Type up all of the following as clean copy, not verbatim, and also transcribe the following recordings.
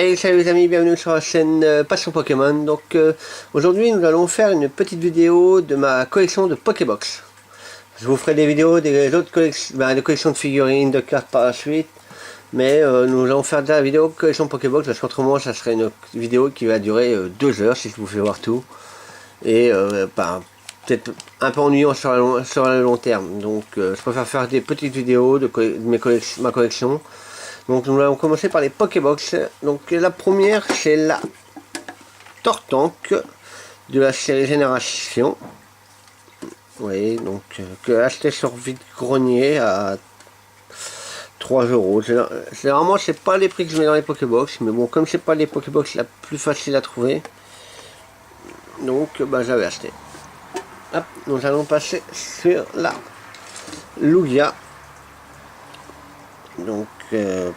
Hey, salut les amis, bienvenue sur la chaîne Passion Pokémon. Donc aujourd'hui nous allons faire une petite vidéo de ma collection de Pokébox. Je vous ferai des vidéos des autres collections, des collections de figurines, de cartes par la suite. Mais nous allons faire déjà la vidéo collection Pokébox parce qu'autrement ça serait une vidéo qui va durer 2 heures si je vous fais voir tout. Et peut-être un peu ennuyant sur le long terme. Donc je préfère faire des petites vidéos de ma collection. Donc nous allons commencer par les Pokébox. Donc la première c'est la Tortank de la série Génération. Vous voyez, donc que acheté sur vide-grenier à 3 euros. Généralement c'est pas les prix que je mets dans les Pokébox, mais bon, comme c'est pas les Pokébox la plus facile à trouver, donc j'avais acheté. Hop, nous allons passer sur la Lugia. Donc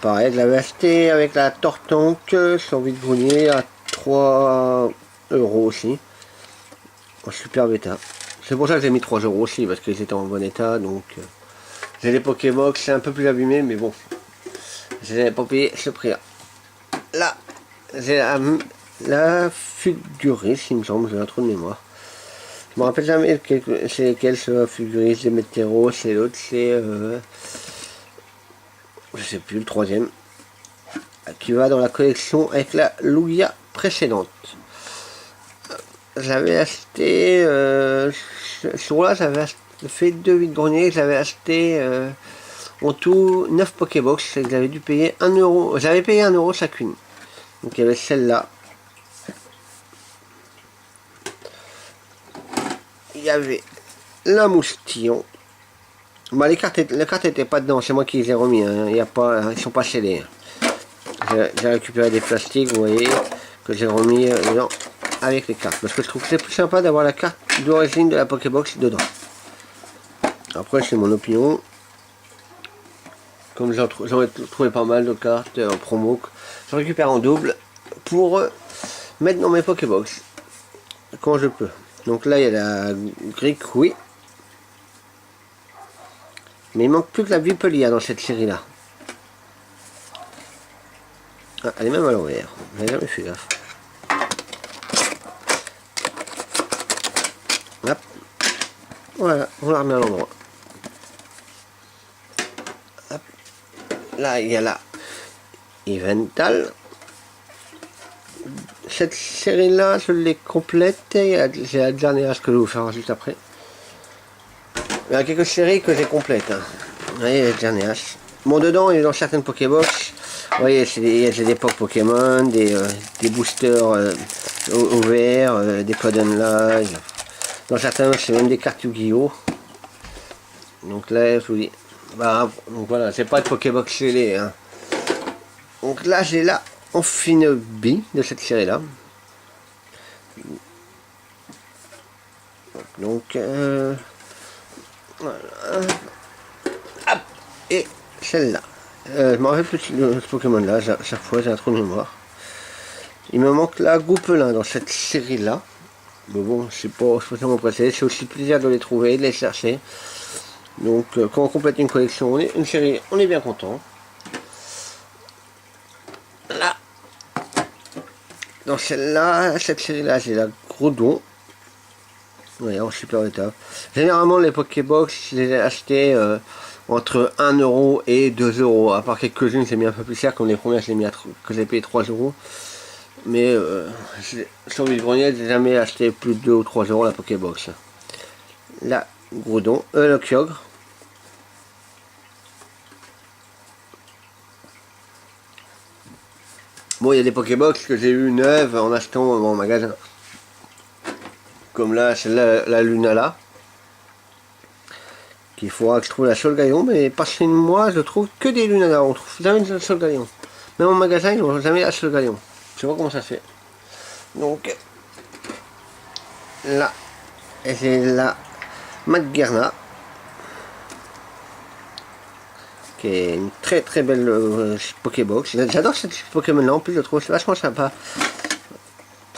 pareil, je l'avais acheté avec la Tortank sur vide-grenier à 3 euros aussi, en super bêta. C'est pour ça que j'ai mis 3 euros aussi, parce qu'ils étaient en bon état. Donc j'ai les Pokébox, c'est un peu plus abîmé, mais bon, je n'avais pas payé ce prix là. Là j'ai la Fulguris, il me semble, j'ai un trou de mémoire. Je me rappelle jamais c'est lesquels, c'est la Fulguris, les Météros, c'est l'autre, c'est je sais plus, le troisième, qui va dans la collection avec la Lugia précédente. J'avais acheté sur là, j'avais fait 2 vide-greniers, j'avais acheté en tout 9 Pokébox et j'avais dû payer 1 euro, j'avais payé 1 euro chacune. Donc il y avait celle-là, il y avait la Moustillon. Les cartes étaient pas dedans, c'est moi qui les ai remis, hein. Il y a pas, ils sont pas scellés. J'ai récupéré des plastiques, vous voyez, que j'ai remis dedans avec les cartes. Parce que je trouve que c'est plus sympa d'avoir la carte d'origine de la Pokébox dedans. Après c'est mon opinion. Comme j'en ai trouvé pas mal de cartes en promo, je récupère en double pour mettre dans mes Pokébox quand je peux. Donc là il y a la Gricui. Mais il manque plus que la Vipelia dans cette série là. Ah, elle est même à l'envers, j'avais jamais fait gaffe. Hop. Voilà, on la remet à l'endroit. Là il y a la Yveltal. Cette série là je l'ai complète, j'ai la dernière que je vais vous faire juste après. Il y a quelques séries que j'ai complètes, hein. Vous voyez, les dernières. Bon, dedans, il est dans certaines Pokébox. Vous voyez, j'ai des pop Pokémon, des boosters ouverts, des codes online. Dans certains, c'est même des cartes Yu-Gi-Oh! Donc là, je vous dis, donc voilà, c'est pas de Pokébox scellé, hein. Donc là, j'ai la Amphibian de cette série-là. Donc, voilà. Hop. Et celle-là. Je me rappelle plus de ce Pokémon-là, chaque fois j'ai un trou de mémoire. Il me manque la Goupelin dans cette série-là. Mais bon, c'est pas spécialement précédé, c'est aussi plaisir de les trouver, de les chercher. Donc quand on complète une collection, une série, on est bien content. Là, dans celle-là, cette série-là, j'ai la Groudon. Oui, en super état. Généralement, les Pokébox, je les ai achetés entre 1 euro et 2 euros. À part quelques-unes, j'ai mis un peu plus cher, comme les premières, que j'ai payé 3 euros. Mais sur le grenier, j'ai jamais acheté plus de 2 ou 3 euros la Pokébox. La Groudon, le Kyogre. Bon, il y a des Pokébox que j'ai eu neuves en achetant en magasin. Comme là, celle-là, la Lunala. Il faudra que je trouve la Solgaleo, mais pas chez moi, je trouve que des Lunala. On trouve jamais de Solgaleo. Même en magasin, ils n'ont jamais la Solgaleo. Je sais pas comment ça se fait. Donc, là, j'ai la Magearna, qui est une très très belle Pokébox. J'adore cette Pokémon là, en plus je trouve vachement sympa.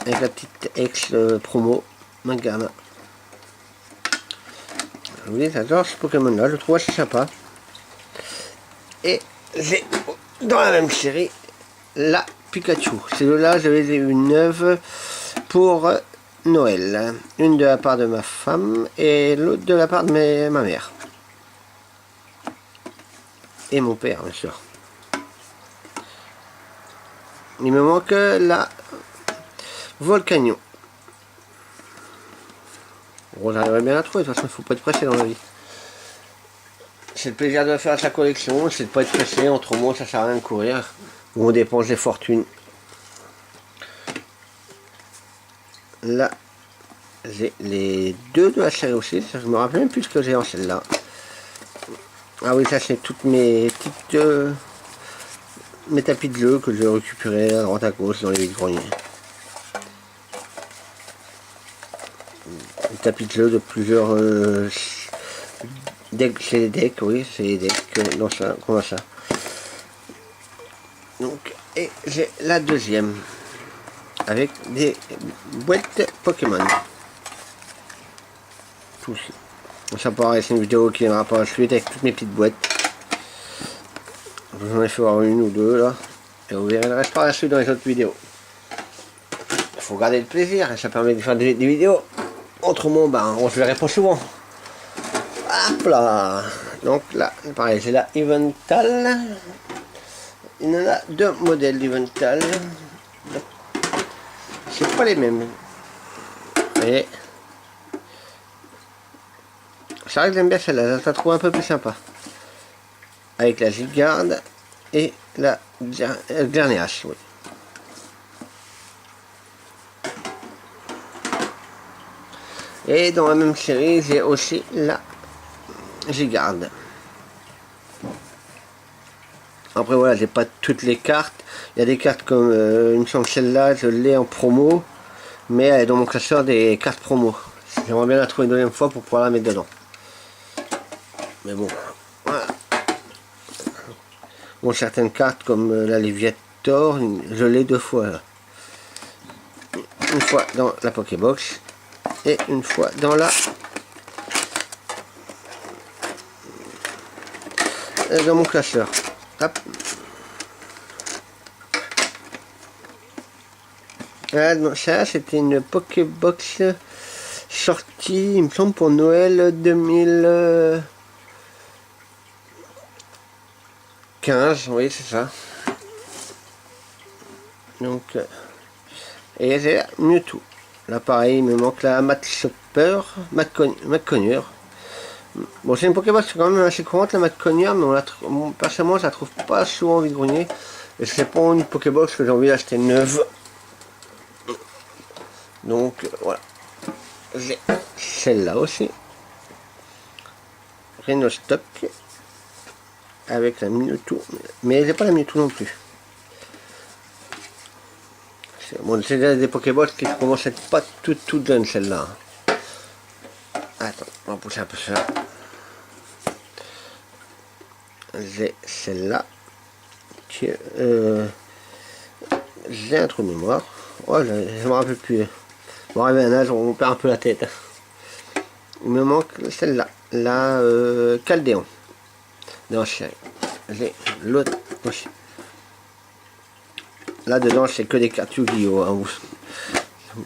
Avec la petite ex promo Magearna. Oui, j'adore ce Pokémon là, je le trouve assez sympa. Et j'ai dans la même série la Pikachu. Ces deux-là, je les ai eu neuves pour Noël. Une de la part de ma femme et l'autre de la part de ma mère. Et mon père, bien sûr. Il me manque la Volcanion. Bon, j'arriverai bien à la trouver, de toute façon, il ne faut pas être pressé dans la vie. C'est le plaisir de faire sa collection, c'est de ne pas être pressé, autrement ça sert à rien de courir, ou on dépense des fortunes. Là, j'ai les deux de la série aussi, ça, je me rappelle même plus ce que j'ai en celle-là. Ah oui, ça c'est toutes mes petites... mes tapis de jeu que j'ai récupérés à droite à gauche dans les vide-greniers. Des tapis de jeu de plusieurs decks, c'est les decks, oui, c'est les decks dans ça, qu'on a ça. Donc, et j'ai la deuxième avec des boîtes Pokémon. Tous. Bon, ça pareil, c'est une vidéo qui viendra par la suite avec toutes mes petites boîtes. J'en ai fait voir une ou deux là, et vous verrez le reste par la suite dans les autres vidéos. Il faut garder le plaisir, et ça permet de faire des vidéos. Autrement, ben, on se verrait pas souvent. Hop là. Donc là, pareil, j'ai la Evental. Il y en a deux modèles d'Evental. C'est pas les mêmes. Et ça reste, j'aime bien celle-là, je la trouve un peu plus sympa. Avec la Gigarde et la Glarneas, oui. Et dans la même série, j'ai aussi la Gigarde. Après voilà, j'ai pas toutes les cartes. Il y a des cartes comme, il me semble celle-là, je l'ai en promo. Mais elle est dans mon classeur des cartes promo. J'aimerais bien la trouver une deuxième fois pour pouvoir la mettre dedans. Mais bon, voilà. Bon, certaines cartes comme la Léviator, je l'ai deux fois là. Une fois dans la Pokébox et une fois dans la dans mon classeur. Hop. Ah, non, ça c'était une Pokébox sortie, il me semble, pour Noël 2015, oui c'est ça. Donc, et j'ai la Mewtwo. Là pareil, il me manque la Matchopper, Matconure. Bon, c'est une Pokébox quand même assez courante, la Matconure, mais personnellement je la trouve pas souvent vide-grenier. Et c'est pas une Pokébox que j'ai envie d'acheter neuve. Donc voilà. J'ai celle-là aussi. Rhinostock. Avec la Mewtwo. Mais j'ai pas la Mewtwo non plus. Bon, c'est des Pokébox qui commencent à être pas toutes jeunes celle-là. Attends, on va pousser un peu ça. J'ai celle-là. J'ai un trou de mémoire. Oh, je me rappelle plus. Bon, arrivé à un âge, on perd un peu la tête. Il me manque celle-là. La Caldéon. Non, j'ai l'autre aussi. Là dedans c'est que des cartes Yu-Gi-Oh! Hein. Je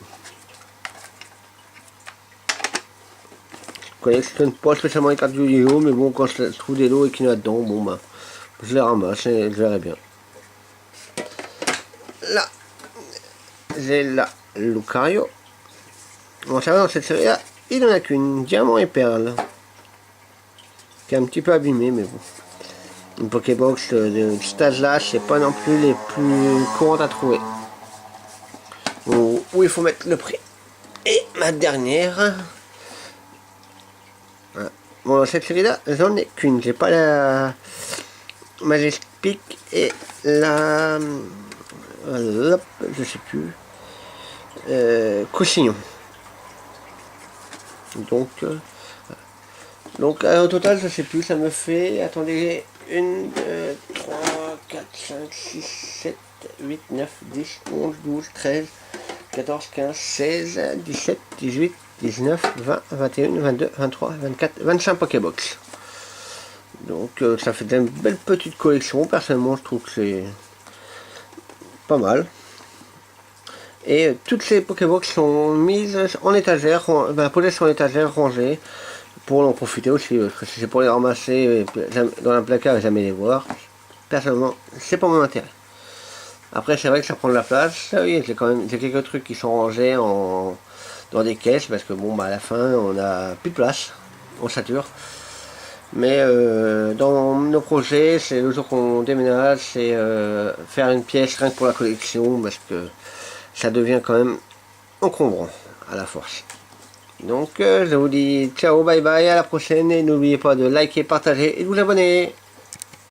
collectionne pas spécialement les cartes Yu-Gi-Oh! Mais bon, quand je trouve des lots et qu'il y en a dedans, bon bah je les ramasse et je verrai bien. Là j'ai la Lucario. Bon, ça va, dans cette série là, il n'en a qu'une, Diamant et Perle. Qui est un petit peu abîmée, mais bon. Une Pokébox de cet âge-là, c'est pas non plus les plus courantes à trouver. Où il faut mettre le prix. Et ma dernière. Voilà. Bon, dans cette série-là, j'en ai qu'une. J'ai pas la Majestic et la. Je sais plus. Couchignon. Donc au total, je sais plus, ça me fait. Attendez. 1, 2, 3, 4, 5, 6, 7, 8, 9, 10, 11, 12, 13, 14, 15, 16, 17, 18, 19, 20, 21, 22, 23, 24, 25 Pokébox. Donc ça fait une belle petite collection. Personnellement, je trouve que pas mal. Et toutes ces Pokébox sont mises en étagère, posées sur l'étagère, rangées, pour en profiter aussi, parce que si c'est pour les ramasser dans un placard et jamais les voir, personnellement, c'est pas mon intérêt. Après, c'est vrai que ça prend de la place. Oui, j'ai quelques trucs qui sont rangés dans des caisses, parce que bon, à la fin, on a plus de place, on sature. Mais dans nos projets, c'est le jour qu'on déménage, c'est faire une pièce rien que pour la collection, parce que ça devient quand même encombrant à la force. Donc je vous dis ciao, bye bye, à la prochaine, et n'oubliez pas de liker, partager et de vous abonner.